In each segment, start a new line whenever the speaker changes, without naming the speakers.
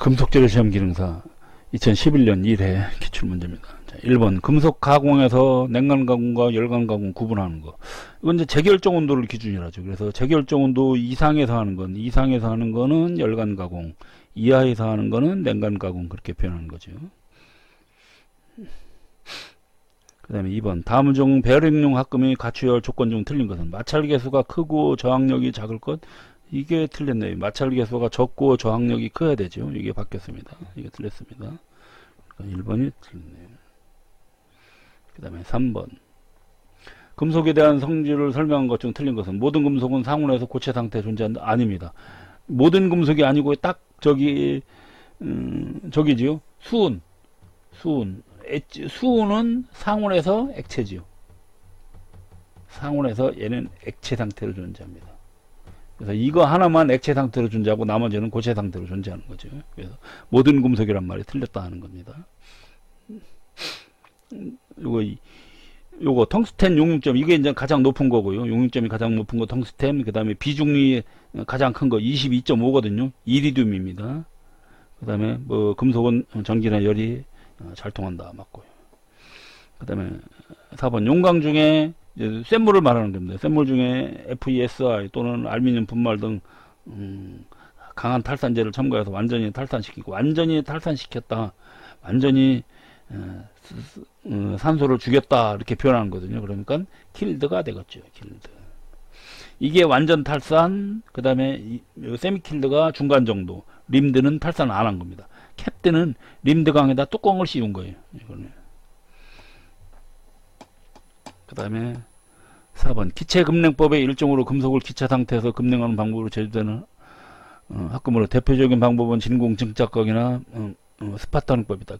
금속재료 시험 기능사 2011년 1회 기출문제입니다. 자, 1번 금속 가공에서 냉간 가공과 열간 가공 구분하는 거. 이건 이제 재결정 온도를 기준으로 하죠. 그래서 재결정 온도 이상에서 하는 거는 열간 가공, 이하에서 하는 거는 냉간 가공, 그렇게 표현하는 거죠. 그 다음에 2번 다음 중 베어링용 합금이 갖춰야 할 조건 중 틀린 것은 마찰 개수가 크고 저항력이 작을 것. 이게 틀렸네요. 마찰 개수가 적고 저항력이 커야 되죠. 이게 바뀌었습니다. 이게 틀렸습니다. 1번이 틀렸네요. 그 다음에 3번 금속에 대한 성질을 설명한 것 중 틀린 것은 모든 금속은 상온에서 고체 상태에 존재한다. 아닙니다. 모든 금속이 아니고 딱 저기지요. 수은은 상온에서 액체지요. 상온에서 얘는 액체 상태로 존재합니다. 그래서 이거 하나만 액체 상태로 존재하고 나머지는 고체 상태로 존재하는 거죠. 그래서 모든 금속이란 말이 틀렸다 하는 겁니다. 요거 텅스텐 용융점, 이게 이제 가장 높은 거고요. 용융점이 가장 높은 거 텅스텐, 그 다음에 비중이 가장 큰 거 22.5거든요. 이리듐입니다. 그 다음에 뭐 금속은 전기나 열이 잘 통한다, 맞고요. 그 다음에 4번 용광 중에 센 물을 말하는 겁니다. 센 물 중에 FeSi 또는 알루미늄 분말 등 강한 탈산제를 첨가해서 완전히 탈산시키고, 완전히 탈산시켰다, 완전히 산소를 죽였다, 이렇게 표현하는 거거든요. 그러니까 킬드가 되겠죠. 킬드. 이게 완전 탈산, 그 다음에 세미킬드가 중간 정도, 림드는 탈산 안 한 겁니다. 캡드는 림드강에다 뚜껑을 씌운 거예요. 이거는. 그 다음에 4번 기체금냉법의 일종으로 금속을 기체 상태에서 금냉하는 방법으로 제조되는 합금으로 대표적인 방법은 진공증착각이나 스파터링법이다.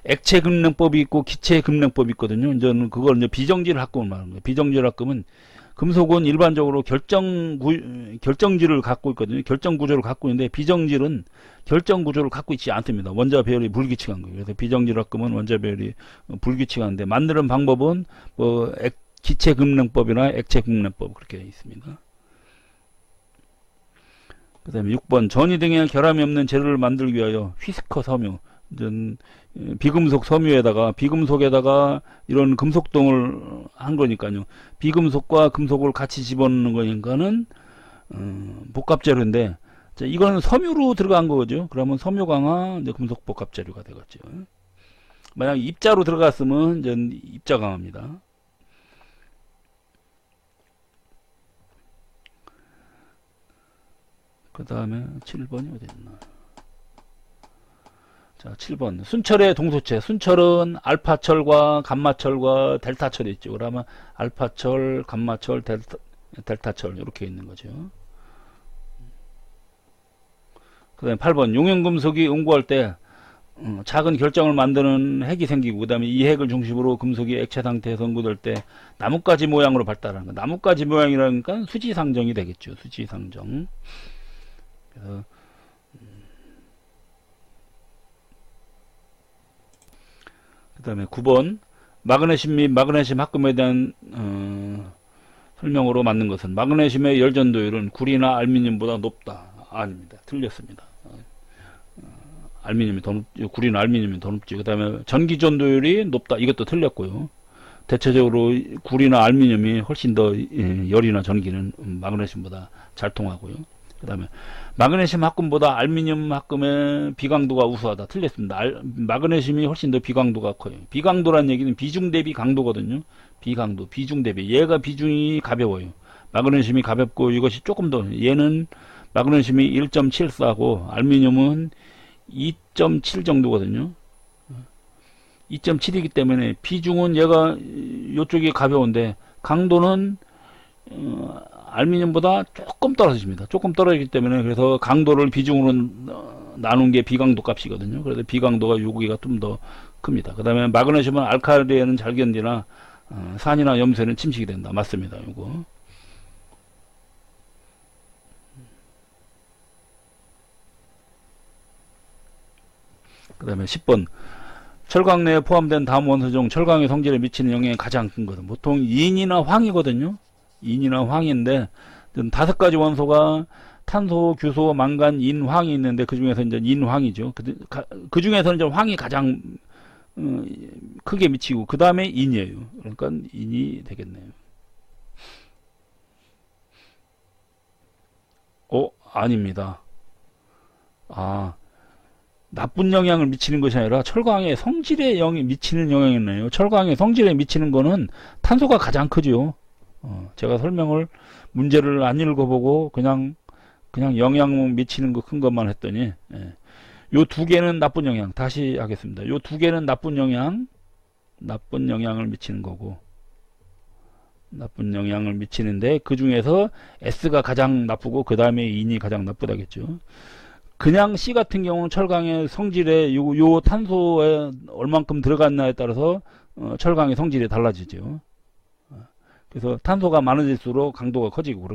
액체 금냉법이 있고 기체 금냉법이 있거든요. 이제는 그걸 이제 비정질 합금을 말하는 거예요. 비정질 합금은 금속은 일반적으로 결정지를 갖고 있거든요. 결정 구조를 갖고 있는데 비정질은 결정 구조를 갖고 있지 않습니다. 원자 배열이 불규칙한 거예요. 그래서 비정질 합금은 원자 배열이 불규칙한데 만드는 방법은 뭐 기체 금냉법이나 액체 금냉법, 그렇게 있습니다. 그 다음에 6번 전이 등에 결함이 없는 재료를 만들기 위하여 휘스커 섬유, 비금속 섬유에다가 비금속에다가 이런 금속동을 한 거니까요. 비금속과 금속을 같이 집어넣는 거니까는 복합재료인데, 자, 이거는 섬유로 들어간 거죠. 그러면 섬유 강화 이제 금속 복합재료가 되겠죠. 만약 입자로 들어갔으면 이제 입자 강화입니다. 그 다음에 7번이 어디 있나? 자, 7번 순철의 동소체. 순철은 알파철과 감마철과 델타철이 있죠. 그러면 알파철, 감마철, 델타철 이렇게 있는 거죠. 그 다음에 8번 용연금속이 응고할 때 작은 결정을 만드는 핵이 생기고, 그 다음에 이 핵을 중심으로 금속이 액체 상태에서 응고될 때 나뭇가지 모양으로 발달하는 거. 나뭇가지 모양이라니까 수지상정이 되겠죠. 수지상정. 그래서 그 다음에 9번 마그네슘 및 마그네슘 합금에 대한 설명으로 맞는 것은 마그네슘의 열전도율은 구리나 알루미늄보다 높다. 아닙니다. 틀렸습니다. 알루미늄이 더 높죠. 구리나 알루미늄이 더 높죠. 그 다음에 전기전도율이 높다. 이것도 틀렸고요. 대체적으로 구리나 알루미늄이 훨씬 더 열이나 전기는 마그네슘보다 잘 통하고요. 그 다음에 마그네슘 합금보다 알루미늄 합금의 비강도가 우수하다. 틀렸습니다. 마그네슘이 훨씬 더 비강도가 커요. 비강도란 얘기는 비중 대비 강도거든요. 비강도, 비중 대비. 얘가 비중이 가벼워요. 마그네슘이 가볍고 이것이 조금 더, 얘는 마그네슘이 1.74고 알루미늄은 2.7 정도거든요. 2.7이기 때문에 비중은 얘가 이쪽이 가벼운데 강도는 알루미늄보다 조금 떨어집니다. 조금 떨어지기 때문에, 그래서 강도를 비중으로 나눈 게 비강도 값이거든요. 그래서 비강도가 요기가 좀 더 큽니다. 그 다음에 마그네슘은 알칼리에는 잘 견디나 산이나 염소에는 침식이 된다. 맞습니다. 요거. 그 다음에 10번 철강 내에 포함된 다음 원소 중 철강의 성질에 미치는 영향이 가장 큰 것은 보통 인이나 황이거든요. 인이나 황인데 5가지 원소가 탄소, 규소, 망간, 인, 황이 있는데 그 중에서 이제 인황이죠. 그 중에서는 이제 황이 가장 크게 미치고 그 다음에 인이에요. 그러니까 인이 되겠네요. 아닙니다. 나쁜 영향을 미치는 것이 아니라 철강의 성질에 미치는 영향이네요. 철강의 성질에 미치는 거는 탄소가 가장 크죠. 제가 문제를 안 읽어보고 그냥 영향 미치는 거 큰 것만 했더니, 요 두 개는 나쁜 영향. 다시 하겠습니다. 요 두 개는 나쁜 영향을 미치는 거고, 나쁜 영향을 미치는데 그 중에서 S가 가장 나쁘고 그 다음에 인이 가장 나쁘다겠죠. 그냥 C 같은 경우는 철강의 성질에 요 탄소에 얼만큼 들어갔나에 따라서 철강의 성질이 달라지죠. 그래서 탄소가 많아질수록 강도가 커지고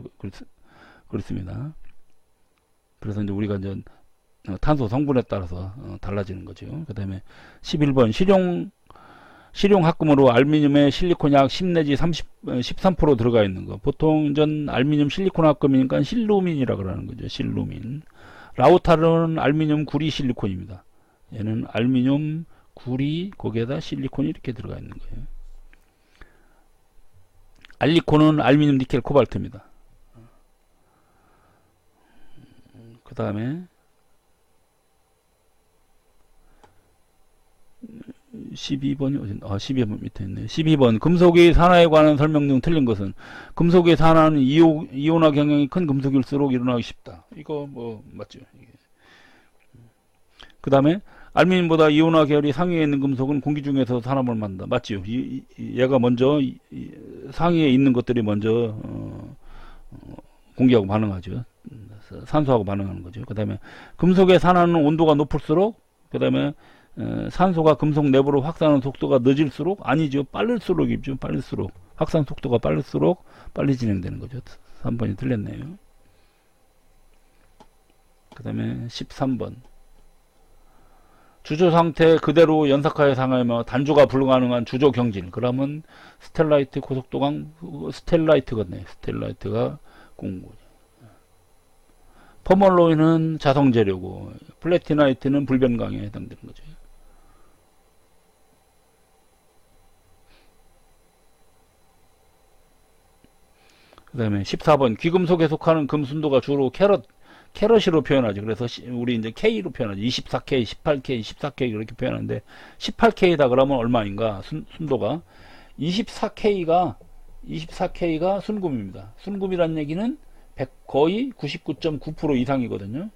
그렇습니다. 그래서 이제 우리가 이제 탄소 성분에 따라서 달라지는 거죠. 그 다음에 11번 실용 합금으로 알루미늄에 실리콘약 10 내지 13% 들어가 있는 거. 보통 전 알루미늄 실리콘 합금이니까 실루민이라 그러는 거죠. 실루민. 라우타르는 알루미늄 구리 실리콘입니다. 얘는 알루미늄 구리 거기에다 실리콘이 이렇게 들어가 있는 거예요. 알리콘은 알루미늄 니켈 코발트입니다. 그 다음에 12번이 12번 밑에 있네. 12번 금속의 산화에 관한 설명 중 틀린 것은 금속의 산화는 이온화 경향이 큰 금속일수록 일어나기 쉽다. 이거 뭐 맞죠? 그 다음에 알루미늄보다 이온화 계열이 상위에 있는 금속은 공기 중에서 산화물을 만든다. 맞죠? 얘가 먼저 상위에 있는 것들이 먼저 공기하고 반응하죠. 산소하고 반응하는 거죠. 그 다음에 금속의 산화는 온도가 높을수록 그 다음에 산소가 금속 내부로 확산하는 속도가 늦을수록 아니죠. 빠를수록이죠. 빠를수록 확산 속도가 빠를수록 빨리 진행되는 거죠. 3번이 틀렸네요. 그 다음에 13번 주조 상태 그대로 연삭하여 상하면 단조가 불가능한 주조 경질. 그러면 스텔라이트 고속도강 스텔라이트거든요. 스텔라이트가 공고. 퍼멀로이는 자성재료고 플래티나이트는 불변강에 해당되는 거죠. 그 다음에 14번 귀금속에 속하는 금순도가 주로 캐럿으로 표현하죠. 그래서 우리 이제 K로 표현하죠. 24K, 18K, 14K 이렇게 표현하는데 18K다 그러면 얼마인가? 순도가 24K가 순금입니다. 순금이란 얘기는 거의 99.9% 이상이거든요.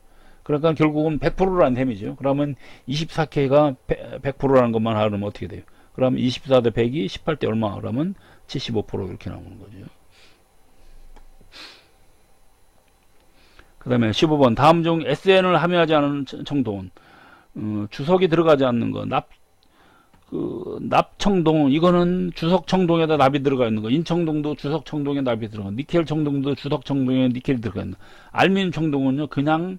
그러니까 결국은 100%라는 셈이죠. 그러면 24K가 100%라는 것만 하면 어떻게 돼요? 그럼 24 대 100이 18 대 얼마? 그러면 75% 이렇게 나오는 거죠. 그 다음에 15번 다음 중 SN을 함유하지 않은 청동은 주석이 들어가지 않는 거 납청동 이거는 주석청동에다 납이 들어가 있는 거. 인청동도 주석청동에 납이 들어가 있는 거. 니켈청동도 주석청동에 니켈이 들어가 있는 거. 알루미늄 청동은요 그냥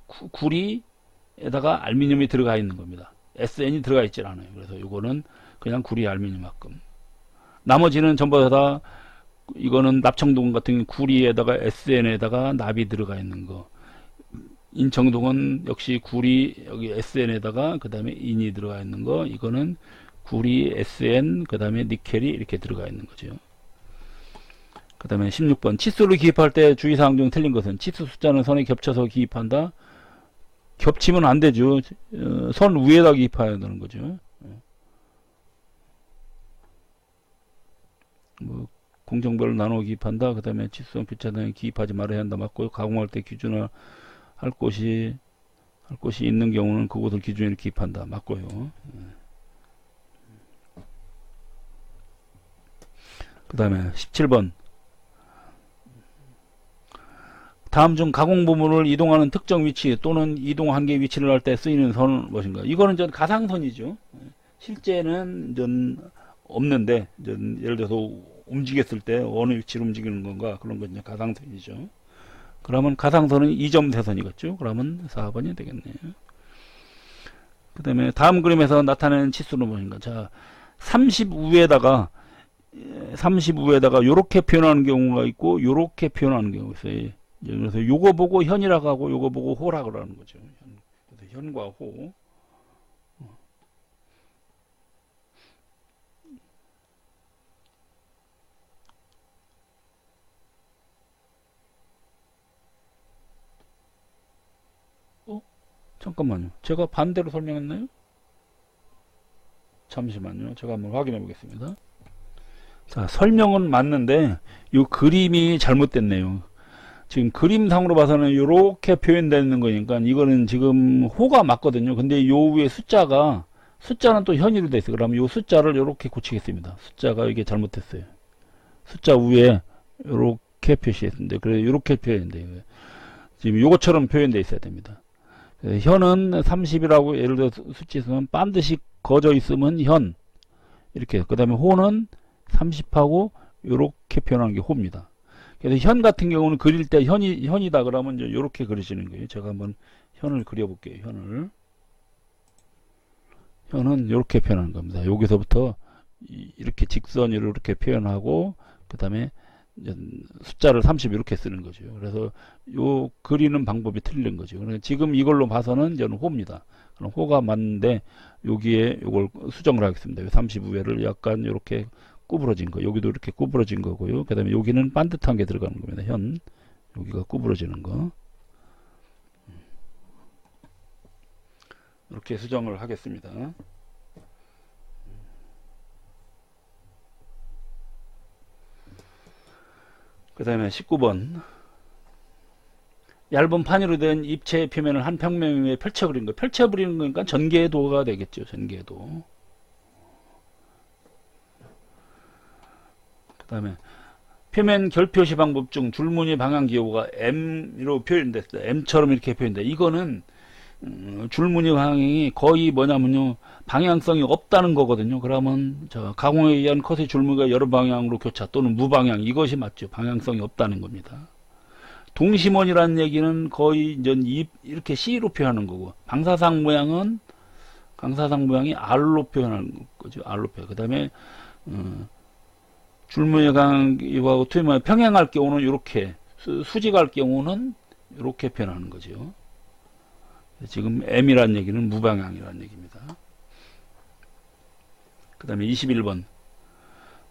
구리에다가 알루미늄이 들어가 있는 겁니다. SN이 들어가 있질 않아요. 그래서 이거는 그냥 구리 알루미늄 합금. 나머지는 전부 다 이거는 납청동 같은 경우 구리에다가 SN에다가 납이 들어가 있는 거. 인청동은 역시 구리 여기 SN에다가 그 다음에 인이 들어가 있는 거. 이거는 구리 SN 그 다음에 니켈이 이렇게 들어가 있는 거죠. 그 다음에 16번 치수를 기입할 때 주의사항 중 틀린 것은 치수 숫자는 선에 겹쳐서 기입한다. 겹치면 안 되죠. 선 위에다 기입해야 되는 거죠. 뭐 공정별로 나눠 기입한다. 그 다음에 치수성 교차등에 기입하지 말아야 한다. 맞고요. 가공할 때 기준을 할 곳이 있는 경우는 그곳을 기준으로 기입한다. 맞고요. 그 다음에 17번 다음 중 가공 부분을 이동하는 특정 위치 또는 이동 한계 위치를 할 때 쓰이는 선은 무엇인가? 이거는 전 가상선이죠. 실제는 전 없는데 예를 들어서 움직였을 때 어느 위치로 움직이는 건가 그런 건 이제 가상선이죠. 그러면 가상선은 2점 대선이겠죠. 그러면 4번이 되겠네요. 그 다음에 다음 그림에서 나타내는 치수는 무엇인가? 자, 35에다가 요렇게 표현하는 경우가 있고 요렇게 표현하는 경우가 있어요. 그래서 요거 보고 현이라고 하고 요거 보고 호라 그러는 거죠. 그래서 현과 호. 잠깐만요. 제가 반대로 설명했나요? 잠시만요. 제가 한번 확인해 보겠습니다. 자, 설명은 맞는데 이 그림이 잘못됐네요. 지금 그림상으로 봐서는 이렇게 표현되는 거니까 이거는 지금 호가 맞거든요. 근데 요 위에 숫자는 또 현이로 돼 있어요. 그러면 요 숫자를 이렇게 고치겠습니다. 숫자가 이게 잘못됐어요. 숫자 위에 이렇게 표시했는데 그래 이렇게 표현돼요. 지금 요것처럼 표현되어 있어야 됩니다. 현은 30이라고 예를 들어 수치수는 반드시 거저 있으면 현 이렇게 그 다음에 호는 30하고 이렇게 표현하는 게 호입니다. 그래서 현 같은 경우는 그릴 때 현이다 그러면 이제 이렇게 그리시는 거예요. 제가 한번 현을 그려볼게요. 현은 이렇게 표현하는 겁니다. 여기서부터 이렇게 직선으로 이렇게 표현하고 그 다음에 숫자를 30 이렇게 쓰는 거죠. 그래서 요 그리는 방법이 틀린 거죠. 그래서 지금 이걸로 봐서는 저는 호입니다. 그럼 호가 맞는데 여기에 요걸 수정을 하겠습니다. 30 위에를 약간 이렇게 구부러진 거, 여기도 이렇게 구부러진 거고요. 그 다음에 여기는 반듯한 게 들어가는 겁니다. 현 여기가 구부러지는 거 이렇게 수정을 하겠습니다. 그 다음에 19번 얇은 판으로 된 입체 표면을 한 평면 위에 펼쳐 그리는 거. 펼쳐 그리는 거니까 전개도가 되겠죠. 전개도. 그 다음에 표면 결표시 방법 중 줄무늬 방향 기호가 M으로 표현됐어요. M처럼 이렇게 표현돼. 이거는 줄무늬 방향이 거의 뭐냐면요, 방향성이 없다는 거거든요. 그러면 가공에 의한 컷의 줄무늬가 여러 방향으로 교차 또는 무방향, 이것이 맞죠. 방향성이 없다는 겁니다. 동심원이라는 얘기는 거의 이제 이렇게 C로 표현하는 거고, 방사상 모양이 R로 표현하는 거죠. R로 표현. 그 다음에 줄무늬 방향하고 투입 평행할 경우는 이렇게, 수직할 경우는 이렇게 표현하는 거죠. 지금 M이라는 얘기는 무방향이라는 얘기입니다. 그 다음에 21번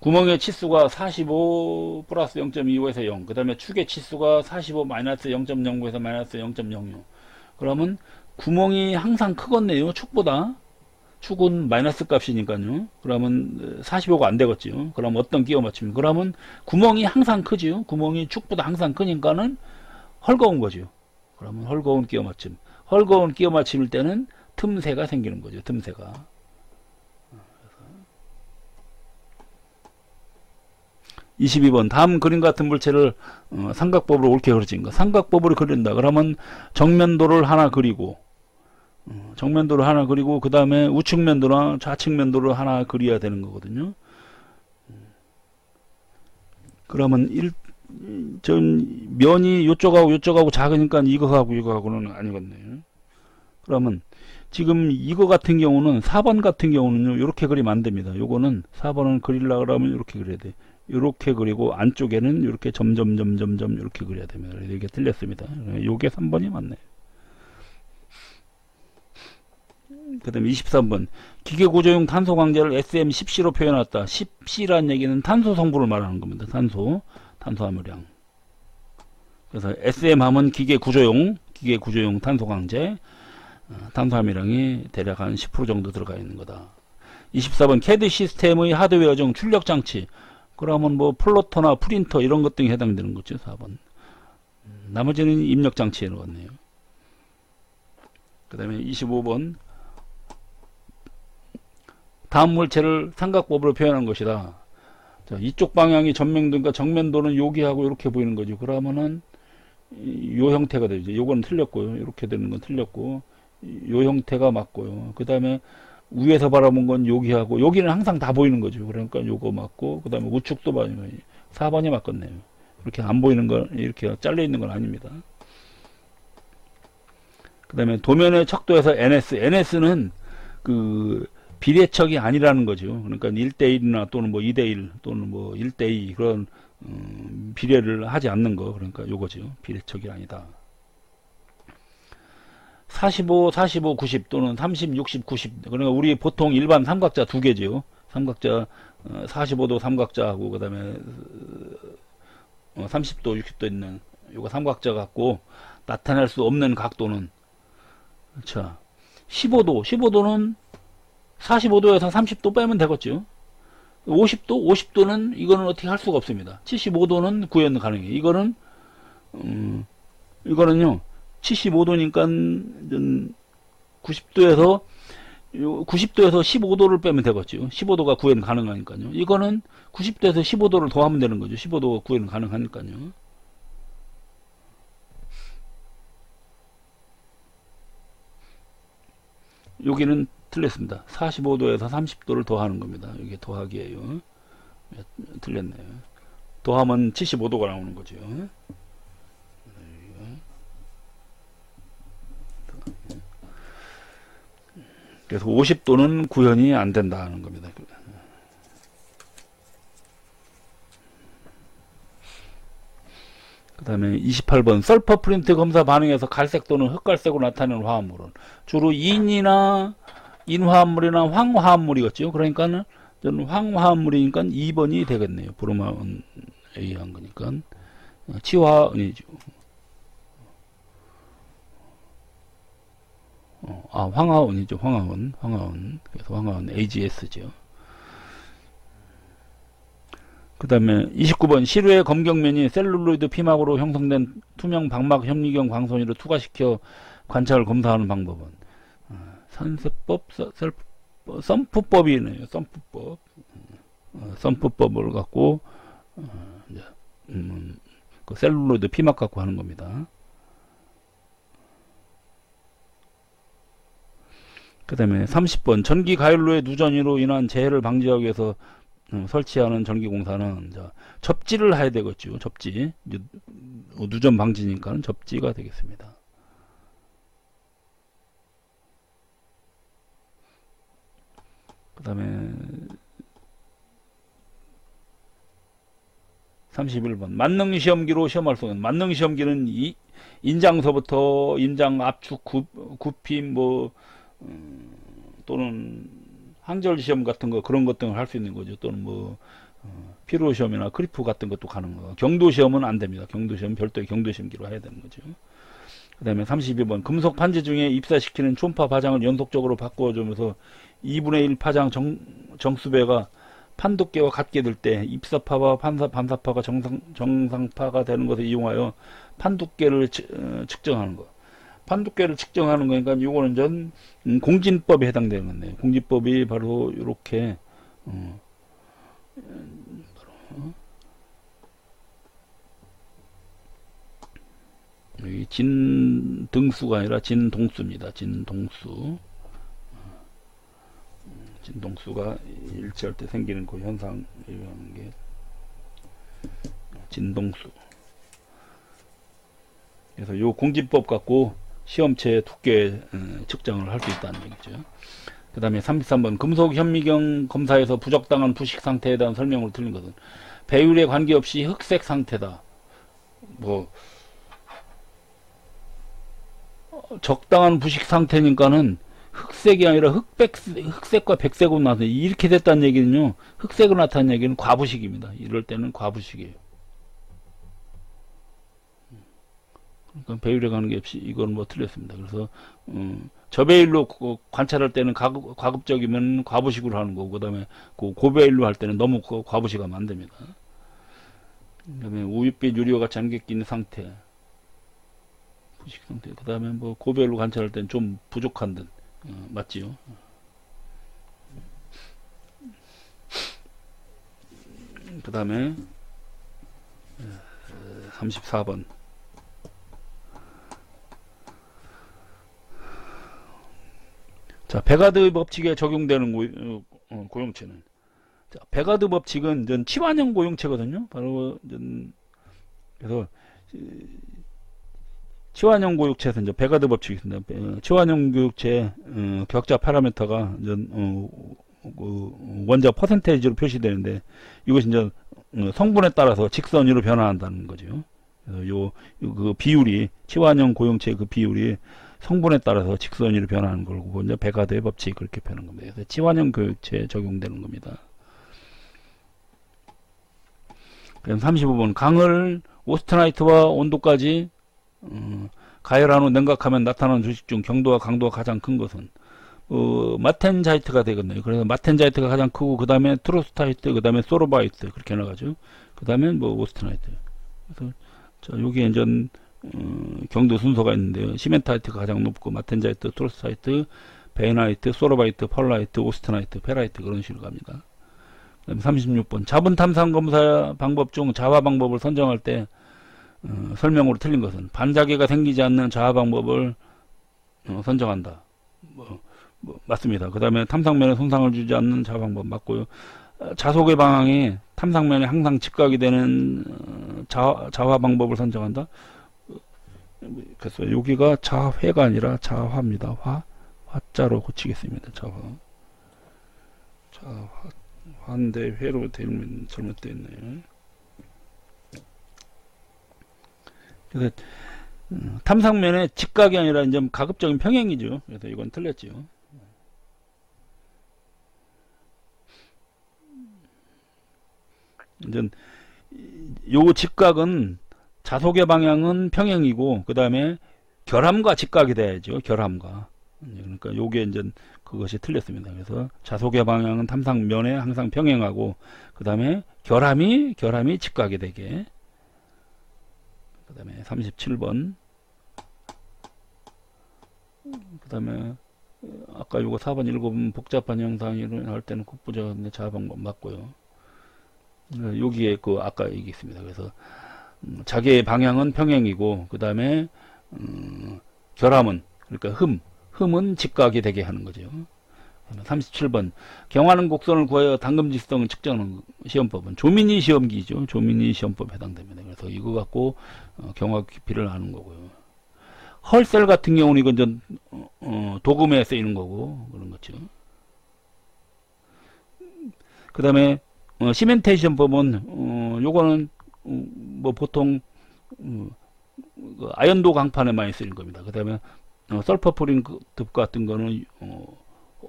구멍의 치수가 45 플러스 0.25에서 0, 그 다음에 축의 치수가 45 마이너스 0.09에서 마이너스 0.06. 그러면 구멍이 항상 크겠네요. 축보다. 축은 마이너스 값이니까요. 그러면 45가 안 되겠죠. 그럼 어떤 끼워 맞춤이? 그러면 구멍이 항상 크죠. 구멍이 축보다 항상 크니까는 헐거운 거죠. 그러면 헐거운 끼워 맞춤. 헐거운 끼워 맞춤일 때는 틈새가 생기는 거죠. 틈새가. 22번 다음 그림 같은 물체를 삼각법으로 옳게 그려진 거. 삼각법으로 그린다. 그러면 정면도를 하나 그리고 그 다음에 우측면도나 좌측면도를 하나 그려야 되는 거거든요. 그러면 면이 요쪽하고 작으니까 이거하고는 아니겠네요. 그러면 지금 이거 같은 경우는 4번 같은 경우는요, 이렇게 그리면 안 됩니다. 요거는 4번은 그리려고 그러면 이렇게 그려야 돼. 이렇게 그리고 안쪽에는 이렇게 점점 이렇게 그려야 됩니다. 이게 틀렸습니다. 요게 3번이 맞네요. 그 다음에 23번 기계구조용 탄소 강제를 SM10C로 표현했다. 10C라는 얘기는 탄소 성분을 말하는 겁니다. 탄소 함유량. 그래서 SM 하면 기계구조용 탄소 강제, 탄소 함유량이 대략 한 10% 정도 들어가 있는 거다. 24번 CAD 시스템의 하드웨어 중 출력 장치. 그러면 뭐 플로터나 프린터 이런 것 등이 해당되는 거죠. 4번. 나머지는 입력 장치에 넣었네요. 그 다음에 25번 다음 물체를 삼각법으로 표현한 것이다. 자, 이쪽 방향이 전면도니까 정면도는 여기하고 이렇게 보이는 거죠. 그러면은 요 형태가 되죠. 요거는 틀렸고요. 이렇게 되는 건 틀렸고, 요 형태가 맞고요. 그 다음에 위에서 바라본 건 여기하고, 여기는 항상 다 보이는 거죠. 그러니까 요거 맞고, 그 다음에 우측도 봐요. 4번이 맞겠네요. 이렇게 안 보이는 건, 이렇게 잘려 있는 건 아닙니다. 그 다음에 도면의 척도에서 NS는 그 비례척이 아니라는 거죠. 그러니까 1대1이나 또는 뭐 2대1 또는 뭐 1대2 그런 비례를 하지 않는 거. 그러니까 요거죠. 비례척이 아니다. 45, 45, 90 또는 30, 60, 90. 그러니까 우리 보통 일반 삼각자 두 개죠. 삼각자 45도 삼각자하고 그다음에 30도, 60도 있는 요거 삼각자 갖고 나타낼 수 없는 각도는 자 15도는 45도에서 30도 빼면 되겠죠. 50도는 이거는 어떻게 할 수가 없습니다. 75도는 구현 가능해요. 이거는요 75도니까 90도에서 15도를 빼면 되겠죠. 15도가 구현 가능하니까요. 이거는 90도에서 15도를 더하면 되는 거죠. 15도가 구현 가능하니까요. 여기는 틀렸습니다. 45도에서 30도를 더하는 겁니다. 이게 더하기예요. 틀렸네요. 더하면 75도가 나오는 거죠. 그래서 50도는 구현이 안 된다는 겁니다. 그 다음에 28번 설퍼 프린트 검사 반응에서 갈색 또는 흑갈색으로 나타내는 화합물은 주로 인이나 인화합물이나 황화합물이겠죠. 그러니까 저는 황화합물이니까 2번이 되겠네요. 브로마운 A 한 거니까 치화은이죠. 황화은이죠. 황화은. 그래서 황화은 AGS죠. 그 다음에 29번 시루의 검경면이 셀룰로이드 피막으로 형성된 투명 방막 현미경 광선으로 투과시켜 관찰을 검사하는 방법은 산세법, 썸프법이네요. 썸프법. 썸프법을 갖고 이제 그 셀룰로이드 피막 갖고 하는 겁니다. 그 다음에 30번 전기 가열로의 누전으로 인한 재해를 방지하기 위해서 설치하는 전기공사는 접지를 해야 되겠죠. 접지. 누전 방지니까는 접지가 되겠습니다. 그 다음에 31번 만능시험기로 시험할 수 있는 만능시험기는 인장서부터 인장 압축 굽힘 또는 항절 시험 같은 거 그런 것 등을 할 수 있는 거죠. 또는 피로 시험이나 크리프 같은 것도 가능하고 경도 시험은 안 됩니다. 경도 시험 별도의 경도 시험기로 해야 되는 거죠. 그 다음에 32번 금속 판지 중에 입사시키는 초음파 파장을 연속적으로 바꿔주면서 2분의 1 파장 정수배가 판두께와 같게 될 때 입사파와 반사파가 정상파가 되는 것을 이용하여 판두께를 측정하는 것. 판두께를 측정하는 거니까 이거는 전 공진법에 해당되는 건데 공진법이 바로 이렇게 여기 진등수가 아니라 진동수입니다. 진동수가 일치할 때 생기는 그 현상이라는 게 진동수. 그래서 요 공진법 갖고 시험체 두께 측정을 할 수 있다는 얘기죠. 그 다음에 33번 금속 현미경 검사에서 부적당한 부식 상태에 대한 설명을 틀린 것은 배율에 관계없이 흑색 상태다. 적당한 부식 상태니까는 흑색이 아니라 흑색과 백색으로 나타나 이렇게 됐다는 얘기는요. 흑색으로 나타난 얘기는 과부식입니다. 이럴 때는 과부식이에요. 그러니까 배율에 가는 게 없이 이건 틀렸습니다. 그래서 저배율로 관찰할 때는 과급적이면 과부식으로 하는 거고 그다음에 고배율로 할 때는 너무 과부식하면 안 됩니다. 그다음에 우윳빛 유리와 같이 안개 끼는 상태, 부식 상태. 그다음에 고배율로 관찰할 때는 좀 부족한 듯 맞지요? 그다음에 34번. 자, 베가드 법칙에 적용되는 고용체는 자, 베가드 법칙은 전 치환형 고용체거든요. 바로 그래서 치환형 고육체에서 이제 베가드 법칙이 있습니다. 치환형 고육체 격자 파라미터가 이제 그 원자 퍼센테이지로 표시되는데 이것이 이제 성분에 따라서 직선으로 변화한다는 거죠. 그래서 그 비율이 치환형 고용체의 그 비율이 성분에 따라서 직선으로 변하는 걸 보고 이제 베가드의 법칙 그렇게 표현한 겁니다. 그래서 치환형 고육체에 적용되는 겁니다. 그럼 35번 강을 오스트나이트와 온도까지 가열한 후 냉각하면 나타나는 주식 중 경도와 강도가 가장 큰 것은 마텐자이트가 되겠네요. 그래서 마텐자이트가 가장 크고 그 다음에 트로스타이트, 그 다음에 소로바이트 그렇게 나가죠. 그 다음에 뭐 오스트나이트. 그래서 자 여기에 이제 경도 순서가 있는데요. 시멘타이트가 가장 높고 마텐자이트, 트로스타이트, 베이나이트, 소로바이트, 펄라이트, 오스트나이트, 페라이트 그런 식으로 갑니다. 그 다음에 36번 자분 탐상 검사 방법 중 자화 방법을 선정할 때 설명으로 틀린 것은 반자기가 생기지 않는 자화 방법을 선정한다. 맞습니다. 그 다음에 탐상면에 손상을 주지 않는 자화 방법 맞고요. 자속의 방향이 탐상면에 항상 직각이 되는 자화 방법을 선정한다. 그래서 여기가 자회가 아니라 자화입니다. 화자로 고치겠습니다. 화인데 회로 잘못되어 있네요. 그래서 탐상면에 직각이 아니라 이제 가급적인 평행이죠. 그래서 이건 틀렸죠. 이제 요 직각은 자속의 방향은 평행이고 그 다음에 결함과 직각이 돼야죠. 결함과. 그러니까 요게 이제 그것이 틀렸습니다. 그래서 자속의 방향은 탐상면에 항상 평행하고 그 다음에 결함이 직각이 되게. 그 다음에 37번. 그 다음에 아까 요거 4번 읽어보면 복잡한 형상이 일어날 때는 국부적인 자방법 맞고요. 여기에 그 아까 얘기 있습니다. 그래서 자기의 방향은 평행이고 그 다음에 결함은 그러니까 흠은 직각이 되게 하는 거죠. 37번 경하는 곡선을 구하여 당금직성을 측정하는 시험법은 조민희 시험기죠. 조민희 시험법에 해당됩니다. 그래서 이거 갖고 경화 깊이를 아는 거고요. 헐셀 같은 경우는 이건 전 도금에 쓰이는 거고 그런 거죠. 그 다음에 시멘테이션법은 요거는 뭐 보통 아연도 강판에 많이 쓰이는 겁니다. 그 다음에 설퍼프린 듭 같은 거는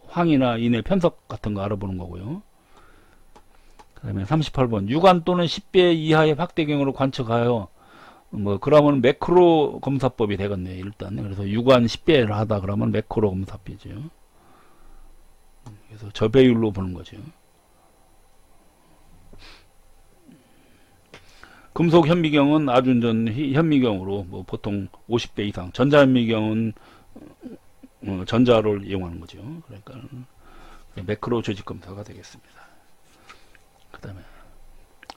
황이나 인의 편석 같은 거 알아보는 거고요. 그 다음에 38번 유관 또는 10배 이하의 확대경으로 관측하여 그러면 매크로 검사법이 되겠네요. 일단 그래서 유관 10배를 하다 그러면 매크로 검사법이죠. 그래서 저배율로 보는 거죠. 금속 현미경은 아준전 현미경으로 보통 50배 이상, 전자현미경은 전자를 이용하는 거죠. 그러니까 매크로 조직 검사가 되겠습니다. 그 다음에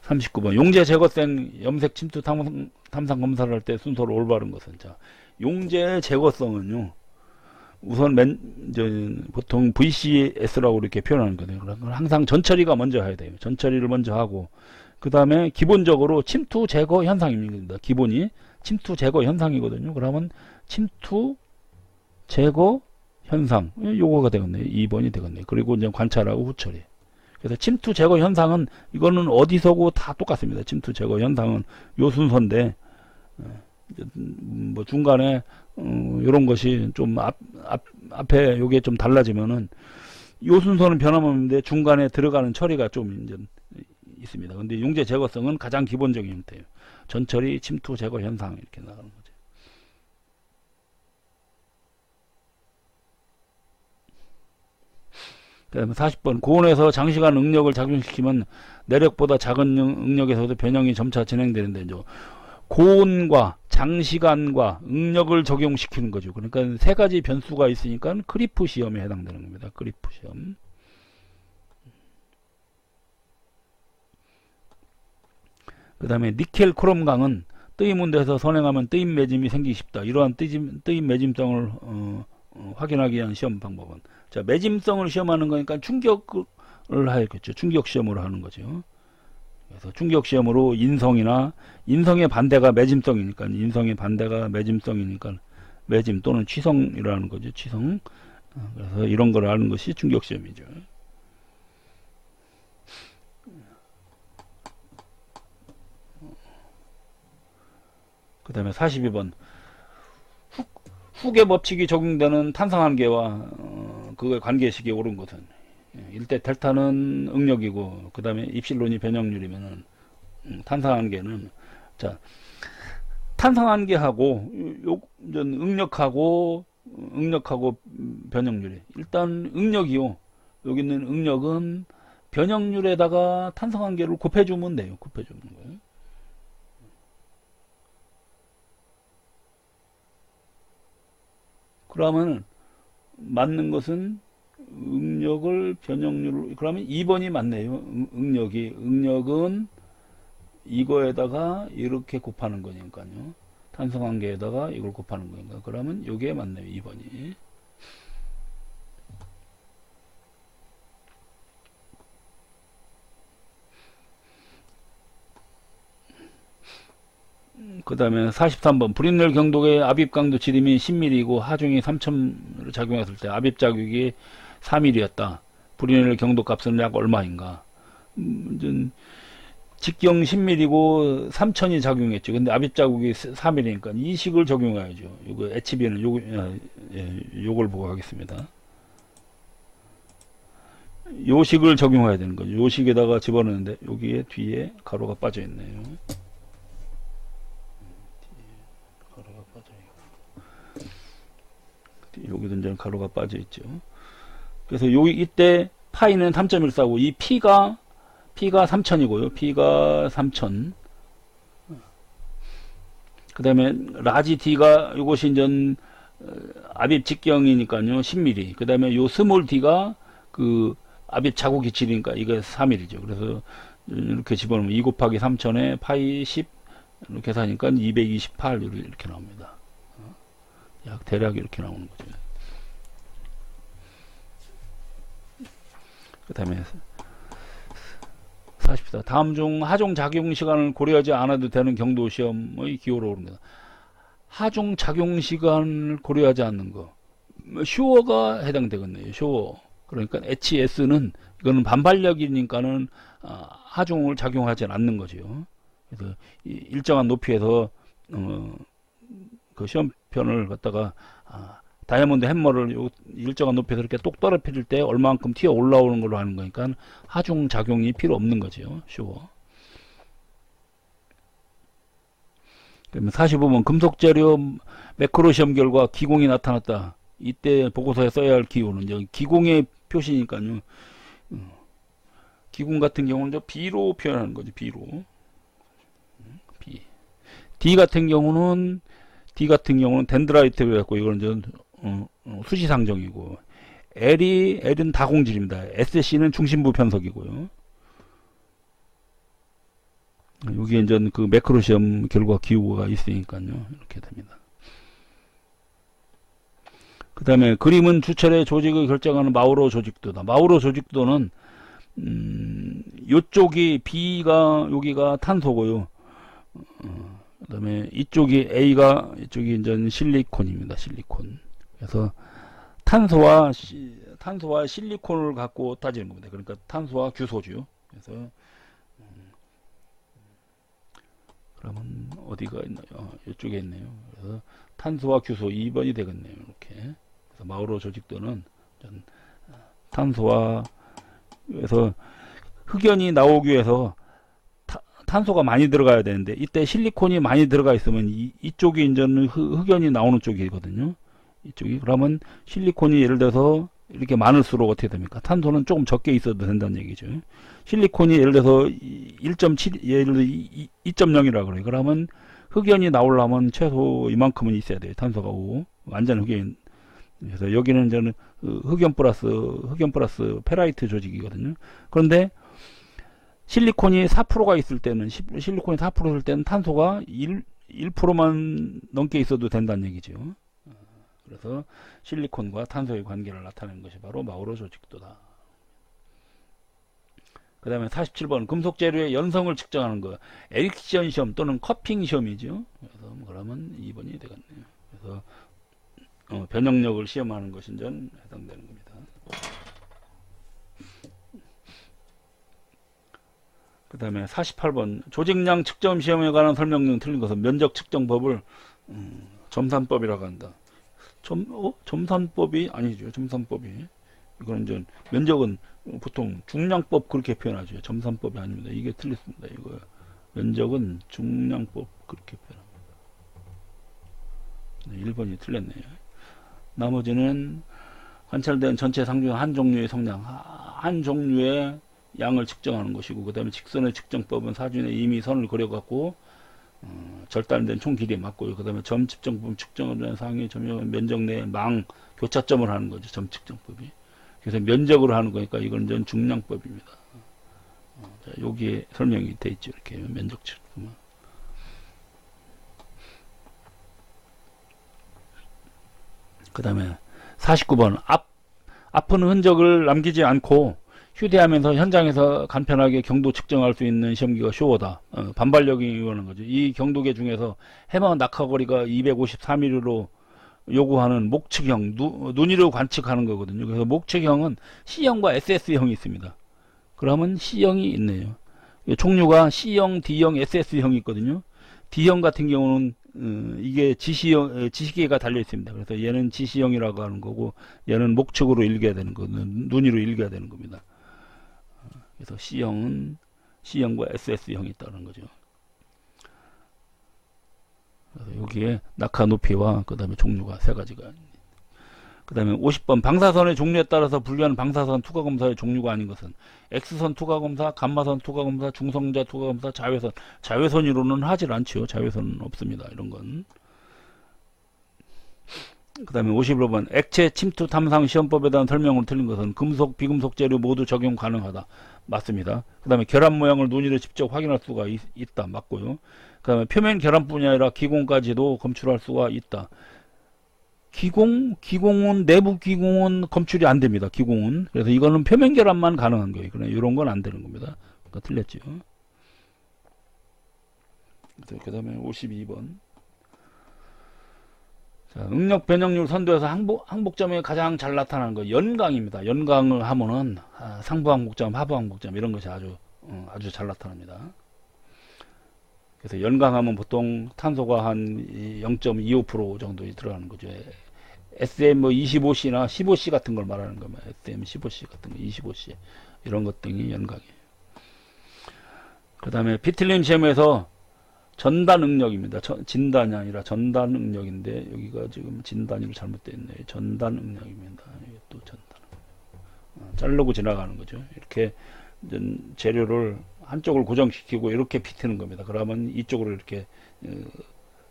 39번 용재 제거성 염색 침투 탐상 검사를 할 때 순서로 올바른 것은 자 용재 제거성은요 우선 보통 VCS라고 이렇게 표현하는 거예요. 그러니까 항상 전처리가 먼저 해야 돼요. 전처리를 먼저 하고 그 다음에 기본적으로 침투 제거 현상입니다. 기본이 침투 제거 현상이거든요. 그러면 침투 제거 현상 요거가 되겠네요. 2번이 되겠네요. 그리고 이제 관찰하고 후처리. 그래서 침투 제거 현상은 이거는 어디서고 다 똑같습니다. 침투 제거 현상은 요 순서인데 뭐 중간에 요런 것이 좀 앞에 요게 좀 달라지면은 요 순서는 변함없는데 중간에 들어가는 처리가 좀 이제 있습니다. 근데 용재 제거성은 가장 기본적인 형태예요. 전처리, 침투, 제거 현상 이렇게 나가는 거죠. 그다음에 40번 고온에서 장시간 응력을 작용시키면 내력보다 작은 응력에서도 변형이 점차 진행되는데 이제 고온과 장시간과 응력을 적용시키는 거죠. 그러니까 세 가지 변수가 있으니까 크리프 시험에 해당되는 겁니다. 크리프 시험. 그 다음에 니켈 크롬강은 뜨임 온도에서 선행하면 뜨임 매짐이 생기기 쉽다. 이러한 뜨임 매짐성을 확인하기 위한 시험 방법은 자 매짐성을 시험하는 거니까 충격을 하겠죠. 충격 시험으로 하는 거죠. 그래서 충격 시험으로 인성의 반대가 매짐성이니까 매짐 또는 취성이라는 거죠. 취성. 그래서 이런 걸 아는 것이 충격 시험이죠. 그 다음에 42번 훅의 법칙이 적용되는 탄성한계와 그의 관계식이 옳은 것은 일대 델타는 응력이고 그 다음에 입실론이 변형률이면은 탄성한계는 자 탄성한계하고 응력하고 변형률이 일단 응력이요. 여기 있는 응력은 변형률에다가 탄성한계를 곱해주면 돼요. 곱해주는 거예요. 그러면 맞는 것은 응력을 변형률로 그러면 2번이 맞네요. 응력은 이거에다가 이렇게 곱하는 거니까요. 탄성한계에다가 이걸 곱하는 거니까 그러면 이게 맞네요. 2번이. 그 다음에 43번 불인율 경독의 압입강도 지름이 10mm이고 하중이 3000을 작용했을 때 압입자극이 4mm였다. 불인율 경독 값은 약 얼마인가? 직경 10mm고 3000이 작용했죠. 근데 압입자국이 4mm니까 이 식을 적용해야죠. 이거 HB는 요걸 보고 하겠습니다. 요 식을 적용해야 되는 거죠. 요 식에다가 집어넣는데 여기에 뒤에 가로가 빠져 있네요. 여기도 이제 가로가 빠져 있죠. 그래서 이때 파이는 3.14고 이 P가 3000이고요. P가 3000. 그 다음에 라지 D가 이것이 이제 압입 직경이니까요. 10mm. 그 다음에 요 스몰 D가 그 압입 자국 기칠이니까 이게 4mm죠. 그래서 이렇게 집어넣으면 2 곱하기 3000에 파이 10 이렇게 하니까 228 이렇게 나옵니다. 약 대략 이렇게 나오는 거죠. 그 다음에 44. 다음 중 하중 작용 시간을 고려하지 않아도 되는 경도 시험의 기호로 오릅니다. 하중 작용 시간을 고려하지 않는 거. 쇼어가 해당되겠네요. 쇼어. 그러니까 HS는 이거는 반발력이니까는 하중을 작용하지 않는 거죠. 그래서 일정한 높이에서 그 시험편을 갖다가 다이아몬드 햄머를 일정한 높이에서 이렇게 똑 떨어뜨릴 때 얼마만큼 튀어 올라오는 걸로 하는 거니까 하중 작용이 필요 없는 거죠. 쇼어. 그러면 45번 금속 재료 매크로 시험 결과 기공이 나타났다. 이때 보고서에 써야 할 기호는 이제 기공의 표시니까요. 기공 같은 경우는 저 B로 표현하는 거죠. B로. B. D 같은 경우는 덴드라이트를 갖고 이거는 이제 수시상정이고 L은 다공질입니다. SC는 중심부 편석이고요. 여기에 이제 그 매크로 시험 결과 기호가 있으니까요. 이렇게 됩니다. 그 다음에 그림은 주철의 조직을 결정하는 마우로 조직도다. 마우로 조직도는 요쪽이 B가 여기가 탄소고요. 그 다음에 이쪽이 이쪽이 이제 실리콘입니다. 실리콘. 그래서 탄소와 실리콘을 갖고 따지는 겁니다. 그러니까 탄소와 규소죠. 그래서 그러면 어디가 있나요? 이쪽에 있네요. 그래서 탄소와 규소 2번이 되겠네요. 이렇게. 그래서 마우로 조직도는 탄소와 그래서 흑연이 나오기 위해서 탄소가 많이 들어가야 되는데 이때 실리콘이 많이 들어가 있으면 이쪽이 이제 흑연이 나오는 쪽이거든요. 이쪽이 그러면 실리콘이 예를 들어서 이렇게 많을수록 어떻게 됩니까? 탄소는 조금 적게 있어도 된다는 얘기죠. 실리콘이 예를 들어서 1.7 예를 들어 2.0이라 그래요. 그러면 흑연이 나오려면 최소 이만큼은 있어야 돼요. 탄소가 5 완전 흑연. 그래서 여기는 저는 흑연 플러스 페라이트 조직이거든요. 그런데 실리콘이 4%가 있을 때는 실리콘이 4%일 때는 탄소가 1%만 넘게 있어도 된다는 얘기죠. 그래서 실리콘과 탄소의 관계를 나타내는 것이 바로 마우로 조직도다. 그 다음에 47번 금속 재료의 연성을 측정하는 거. 에릭션 시험 또는 커핑 시험이죠. 그래서 그러면 2번이 되겠네요. 그래서 변형력을 시험하는 것이 해당되는 겁니다. 그 다음에 48번 조직량 측정 시험에 관한 설명령 틀린 것은 면적 측정법을 점산법이라고 한다. 점산법이 아니죠. 점산법이 이거는 이제 면적은 보통 중량법 그렇게 표현하죠. 점산법이 아닙니다. 이게 틀렸습니다. 이거 면적은 중량법 그렇게 표현합니다. 1번이 틀렸네요. 나머지는 관찰된 전체 상중 한 종류의 성량, 한 종류의 양을 측정하는 것이고, 그 다음에 직선의 측정법은 사진에 이미 선을 그려갖고 절단된 총 길이에 맞고요. 그 다음에 점 측정법 측정을 한 상의 점용 면적 내에 망 교차점을 하는 거죠. 점 측정법이. 그래서 면적으로 하는 거니까 이건 전 중량법입니다. 자, 여기에 설명이 돼 있죠. 이렇게 면적 측정. 그 다음에 49번 아픈 흔적을 남기지 않고 휴대하면서 현장에서 간편하게 경도 측정할 수 있는 시험기가 쇼어다. 반발력이 이거는 거죠. 이 경도계 중에서 해마 낙하거리가 253mm로 요구하는 목측형, 눈이로 관측하는 거거든요. 그래서 목측형은 C형과 SS형이 있습니다. 그러면 C형이 있네요. 종류가 C형, D형, SS형이 있거든요. D형 같은 경우는 이게 지시계가 달려 있습니다. 그래서 얘는 지시형이라고 하는 거고, 얘는 목측으로 읽어야 되는 거, 눈으로 읽어야 되는 겁니다. 그래서 C형은 C형과 SS형이 있다는 거죠. 그래서 여기에 낙하 높이와 그 다음에 종류가 세 가지가. 그 다음에 50번 방사선의 종류에 따라서 분류하는 방사선 투과검사의 종류가 아닌 것은 X선 투과검사, 감마선 투과검사, 중성자 투과검사, 자외선. 자외선으로는 하질 않죠. 자외선은 없습니다. 이런 건. 그 다음에 51번 액체 침투 탐상 시험법에 대한 설명으로 틀린 것은 금속, 비금속 재료 모두 적용 가능하다. 맞습니다. 그 다음에 결합 모양을 눈으로 직접 확인할 수가 있다. 맞고요. 그 다음에 표면 결합뿐이 아니라 기공까지도 검출할 수가 있다. 기공은 내부 기공은 검출이 안 됩니다. 기공은. 그래서 이거는 표면 결합만 가능한 거예요. 그러나 이런 건 안 되는 겁니다. 그러니까 틀렸죠. 그 다음에 52번. 자, 응력 변형률 선도에서 항복점이 가장 잘 나타나는 거 연강입니다. 연강을 하면은 상부 항복점, 하부 항복점 이런 것이 아주 잘 나타납니다. 그래서 연강하면 보통 탄소가 한 0.25% 정도 들어가는 거죠. SM 뭐 25C나 15C 같은 걸 말하는 겁니다. SM 15C 같은 거, 25C 이런 것 등이 연강이에요. 그 다음에 비틀림 시험에서 전단 응력입니다. 진단이 아니라 전단 응력인데 여기가 지금 진단이 잘못되어 있네요. 전단 응력입니다. 이게 또 전단. 자르고 지나가는 거죠. 이렇게 재료를 한쪽을 고정시키고 이렇게 비트는 겁니다. 그러면 이쪽으로 이렇게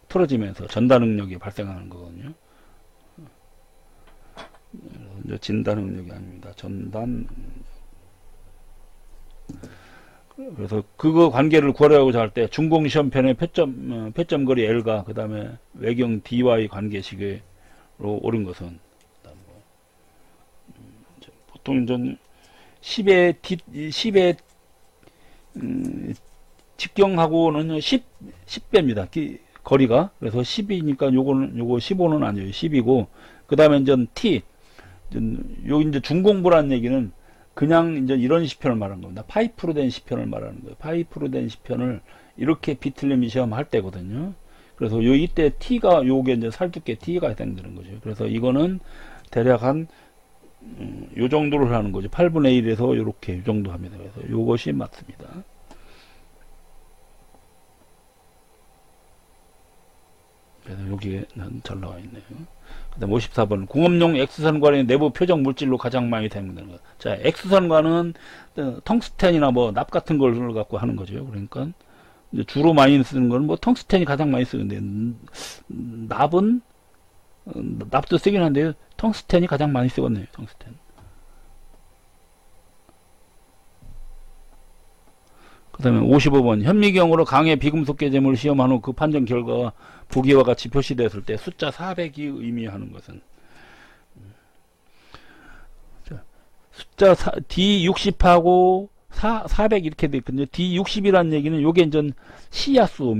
틀어지면서 전단 응력이 발생하는 거거든요. 진단 응력이 아닙니다. 전단 응력. 그래서 그거 관계를 구하려고 할 때 중공시험편의 표점거리 L과 그 다음에 외경 D와의 관계식으로 옳은 것은 보통 전 10에 직경하고는 10배입니다. 거리가. 그래서 10이니까 요거 15는 아니에요. 10이고 그 다음에 이제 T 요 이제 중공부라는 얘기는 그냥 이제 이런 시편을 말하는 겁니다. 파이프로 된 시편을 말하는 거예요. 파이프로 된 시편을 이렇게 비틀림 시험 할 때거든요. 그래서 이때 T가 요게 이제 살두께 T가 해당되는 거죠. 그래서 이거는 대략 한 요 정도를 하는 거죠. 8분의 1에서 요렇게 요 정도 합니다. 그래서 요것이 맞습니다. 그래서 여기에 잘 나와 있네요. 그 다음 54번 공업용 X선관의 내부 표적 물질로 가장 많이 사용되는 것. 자, X선관은 텅스텐이나 뭐 납 같은 걸 갖고 하는 거죠. 그러니까 주로 많이 쓰는 건 뭐 텅스텐이 가장 많이 쓰는데 납도 쓰긴 한데요. 텅스텐이 가장 많이 쓰겠네요. 텅스텐. 그 다음에 55번 현미경으로 강의 비금속 개재물을 시험한 후 그 판정 결과가 보기와 같이 표시되었을 때 숫자 400이 의미하는 것은 숫자 D60하고 400 이렇게 돼 있거든요. D60이라는 얘기는 요게 이제 C야수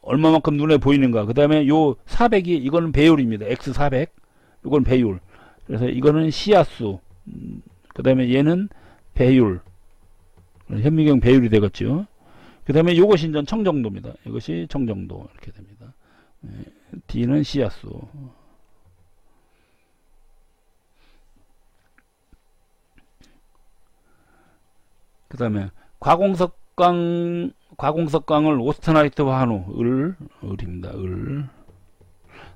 얼마만큼 눈에 보이는가. 그 다음에 요 400이 이거는 배율입니다. X400 이건 배율. 그래서 이거는 C야수. 그 다음에 얘는 배율. 현미경 배율이 되겠죠. 그 다음에 요것이 이제 청정도입니다. 이것이 청정도 이렇게 됩니다. D는 C야수. 그 다음에 과공석강을 오스트나이트화 한 후 을입니다.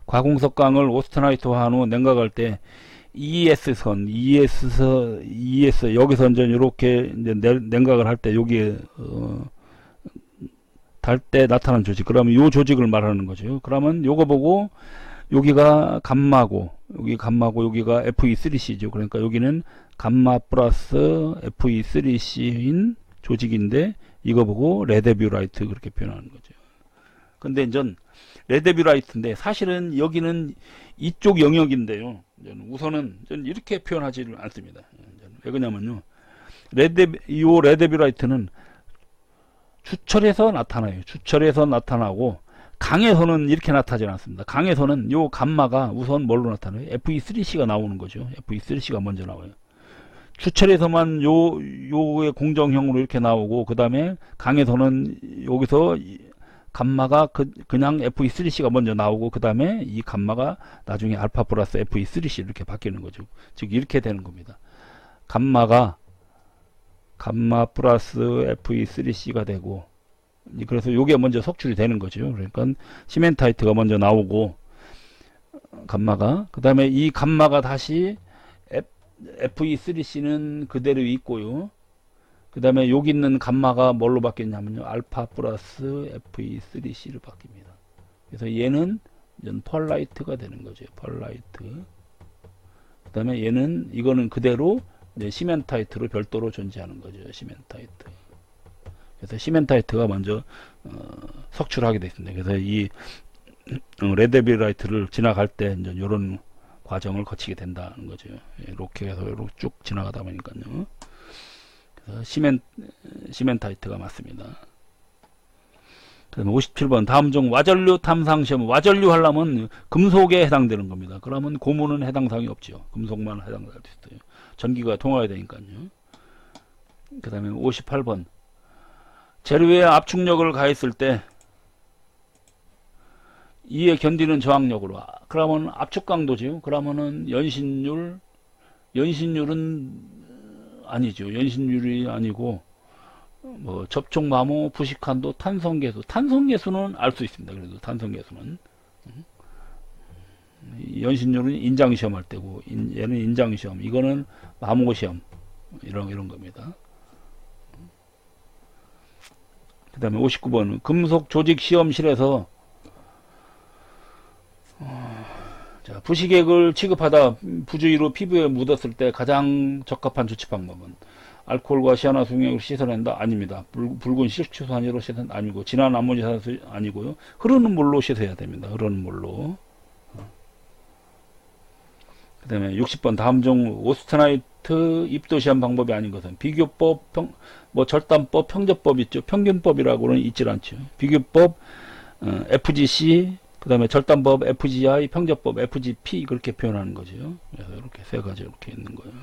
과공석강을 오스트나이트화 한 후 냉각할 때 ES선, ES 여기서 이제 이렇게 이제 냉각을 할 때 여기에 달 때 나타난 조직. 그러면 요 조직을 말하는 거죠. 그러면 요거 보고 여기가 감마고 여기가 FE3C죠. 그러니까 여기는 감마 플러스 FE3C인 조직인데 이거 보고 레드뷰라이트 그렇게 표현하는 거죠. 근데 이제 레드뷰라이트인데 사실은 여기는 이쪽 영역인데요. 우선은 이렇게 표현하지를 않습니다. 왜 그러냐면요. 요 레드뷰라이트는 주철에서 나타나요. 주철에서 나타나고 강에서는 이렇게 나타나지 않습니다. 강에서는 요 감마가 우선 뭘로 나타나요? FE3C가 나오는 거죠. FE3C가 먼저 나와요. 주철에서만 요의 공정형으로 이렇게 나오고 그 다음에 강에서는 여기서 감마가 그냥 FE3C가 먼저 나오고 그 다음에 이 감마가 나중에 알파 플러스 FE3C 이렇게 바뀌는 거죠. 즉 이렇게 되는 겁니다. 감마 플러스 FE3C가 되고 그래서 요게 먼저 석출이 되는 거죠. 그러니까 시멘타이트가 먼저 나오고 감마가 그 다음에 이 감마가 다시 FE3C는 그대로 있고요. 그 다음에 여기 있는 감마가 뭘로 바뀌었냐면요. 알파 플러스 FE3C로 바뀝니다. 그래서 얘는 펄라이트가 되는 거죠. 펄라이트. 그 다음에 이거는 그대로 이제 시멘타이트로 별도로 존재하는 거죠. 시멘타이트. 그래서 시멘타이트가 먼저 석출하게 되어 있습니다. 그래서 이 레드뷰라이트를 지나갈 때 이제 이런 과정을 거치게 된다는 거죠. 이렇게 해서 이렇게 쭉 지나가다 보니까요. 그래서 시멘타이트가 맞습니다. 그다음에 57번 다음 중 와전류 탐상 시험. 와전류 하려면 금속에 해당되는 겁니다. 그러면 고무는 해당사항이 없죠. 금속만 해당될 수 있어요. 전기가 통하야 되니까요. 그 다음에 58번 재료에 압축력을 가했을 때 이에 견디는 저항력으로. 그러면 압축 강도죠. 그러면은 연신율은 아니죠. 연신율이 아니고 뭐 접촉 마모, 부식한도, 탄성계수는 알 수 있습니다. 그래도 탄성계수는 연신율은 인장시험 할 때고 얘는 인장시험, 이거는 마모시험 이런 겁니다. 그 다음에 59번 금속 조직 시험실에서 자, 부식액을 취급하다 부주의로 피부에 묻었을 때 가장 적합한 조치 방법은 알코올과 시아나수용액을 씻어낸다? 아닙니다. 붉은 식초산으로 씻어낸다? 아니고 진한 아모니아산수 아니고요. 흐르는 물로 씻어야 됩니다. 흐르는 물로. 그 다음에 60번 다음 중 오스트나이트 입도 시험 방법이 아닌 것은 비교법, 절단법, 평접법 있죠. 평균법이라고는 있질 않죠. 비교법 FGC, 그 다음에 절단법 FGI, 평접법 FGP 그렇게 표현하는 거죠. 그래서 이렇게 세 가지 이렇게 있는 거예요.